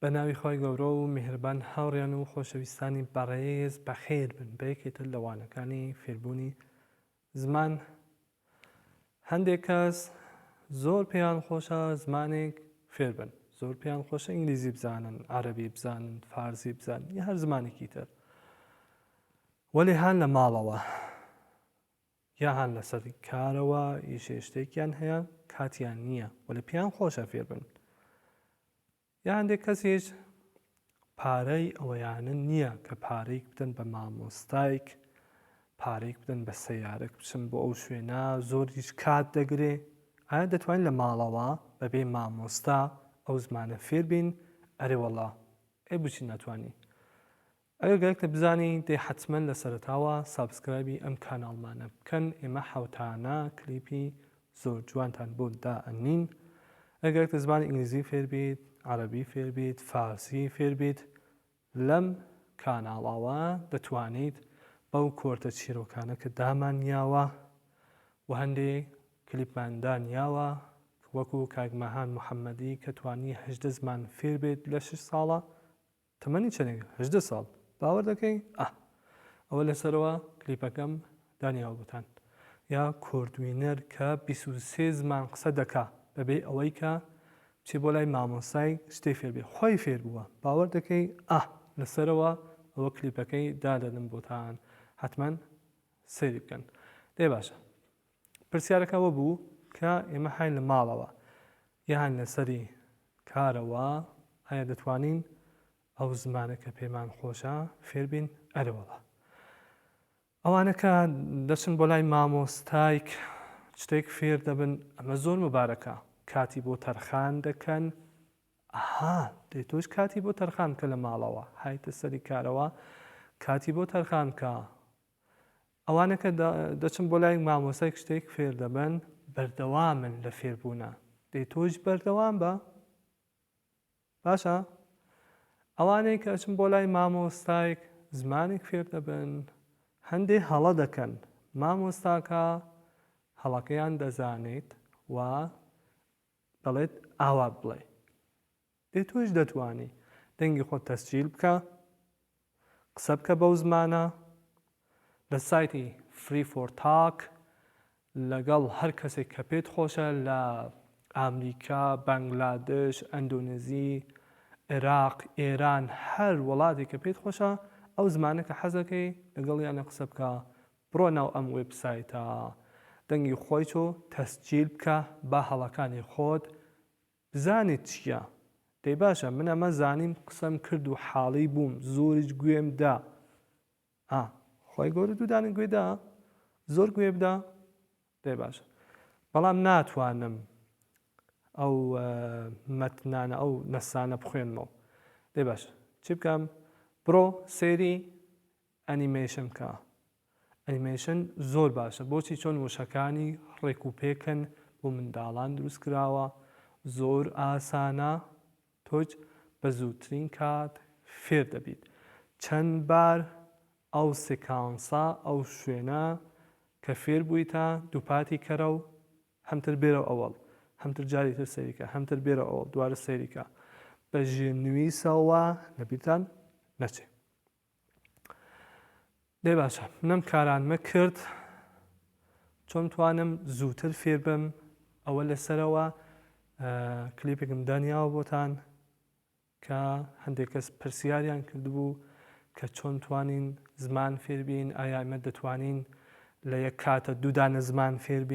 بەناوی خۆی گەورە و میهرەبان هاوڕێیان و خۆشەویستانی بەڕێز بەخێر بن بە یەکێتر لەوانەکانی فێربوونی زمان. هەندێک کەس زۆر پێیان خۆشە زمانێک فێر بن، زۆر پێیان خۆشە ئینگلیزی بزانن، عەرەبی بزانن، فارسی بزانن یا هەر زمانێکی تر، وەلی هەن لە ماڵەوە یا هەن لەسەر کارەوە ئیشێ شتێکیان هەیە کاتیان نییە وەلی پێیان خۆشە فێر بن. یا هەندێک کەسیش پارەی ئەوەیانە نییە کە پارەیەک بدەن بە مامۆستایك، پارەیەک بدەن بە سەیارەک بچن بۆ ئەو شوێنە، زۆریش کات دەگرێ. ئایا دەتوانین لە ماڵەوە بەبێ مامۆستا ئەو زمانە فێر بین؟ ئەرێ وەڵا، بچین ناتوانی. ئەگەر گەلێکتە بزانی دێ حتمەن لە سەرەتاوە سابسکرایبی ئەم کاناڵمانە بکەن. ئێمە حەوتانە کلیپی زۆر جوانتان بۆ دائەنین. ئەگەر گەلێکتە زمانی ئینگلیزی فێر بیت، عەرەبی فێر بیت، فارسی فێر بیت، لەم کاناڵەوە دەتوانیت بەو کۆرتە چیرۆکانە کە دامانیاوە و هەندێک کلیپمان دانیاوە وەکو کاک محەممەدی کە توانی 18 زمان فێر بێت لە 6 ساڵە. تەمەنی چەندێک؟ 18 ساڵ. باوەڕ دەکەی؟ ئەوە لەسەرەوە کلیپەکەم دانیاوە بوتان. یا کوردوینەر کە 23 زمان قسە دەکا بەبێ ئەوەی کە چی بۆ لای مامۆستای شتێ فێر بێ، خۆی فێر بووە. باوەڕ دەکەی؟ لەسەرەوە ئەوە کلیپەکەی دادەنم بۆتان، حتمەن سەیری بکەن. دێ باشە. پرسیارەکەەوە بوو کە ئێمە هاین لە ماڵەوە یان لەسەری کارەوە ئایا دەتوانین ئەو زمانە کە پێمان خۆشە فێر بین؟ ئەرەوەڵە. ئەوانە کە دەچن بۆ لای مامۆستایك شتێک فێر دەبن، ئەمە زۆر مبارەکە. کاتی بۆ تەرخان دەکەن. دێ تۆش کاتی بۆ تەرخان کە لە ماڵەوە هایتە سەری کارەوە کاتی بۆ تەرخان کە. ئەوانە کە دەچن بۆ لای مامۆستایك شتێک فێر دەبن بەردەوامن لە فێربوونە. دێ تۆش بەردەوام بە. باشە؟ ئەوانەی کە ئەچن بۆ لای مامۆستایك زمانێک فێر دەبن، هەندێ هەڵە دەکەن. مامۆستاکە هەڵەکەیان دەزانێت و دەڵێت ئاوا بڵێ. دێ تۆش دەتوانی دەنگی خۆت تەسجیل بکە، قسە بکە بەو زمانە لە سایتی Free for Talk لەگەڵ هەر کەسێک کە پێت خۆشە لە ئامریکا، بەنگلادێش، ئەندۆنێزی، عێراق، ئێران، هەر وڵاتی کە پێت خۆشە ئەو زمانە کە حەزەکەی لەگەڵیانە قسە بکە. بڕۆ ناو ئەم وێبسایتە، دەنگی خۆی تۆ تەسجیل بکە بە هەڵەکانی خۆت بزانیت چییە. دەی باشە من ئەمە زانیم قسەم کرد و حاڵی بووم زۆریش گوێم دا. خۆی گەورە دوودانی گوێدا زۆر گوێ بدا. دەی باشە، بەڵام ناتوانم ئەو مەتنانە ئەو نەسانە بخوێنمەوە. دەی باشە چی بکەم؟ بڕۆ سێری ئەنیمێشن بکە. ئەنیمێشن زۆر باشە. بۆچی؟ چۆن وشەکانی ڕێک و پێکەن بۆ منداڵان دروست کراوە، زۆر ئاسانە، تۆج بە زووترین کات فێر دەبیت. چەند بار ئەو سێکانسە ئەو شوێنە کە فێر بوویتە دووپاتی کەرە و هەمتر بێرە ئەوەڵ، هەمتر جاری تر سەیریکە، هەمتر بێرە ئەوەڵ، دوارە سەیریکە. بە ژێرنویسەوە لەبیرتان نەچێ. دێ باشە منەم کارانمە کرد چۆن توانم زووتر فێر بم. ئەوە لەسەرەوە کلیپێکم دانیاوە بۆتان کە هەندێک کەس پرسیاریان کردبوو کە چۆن توانین زمان فێر بین، ئایا ئێمە دەتوانین لە یەک کاتە دوودانە زمان فێر بین.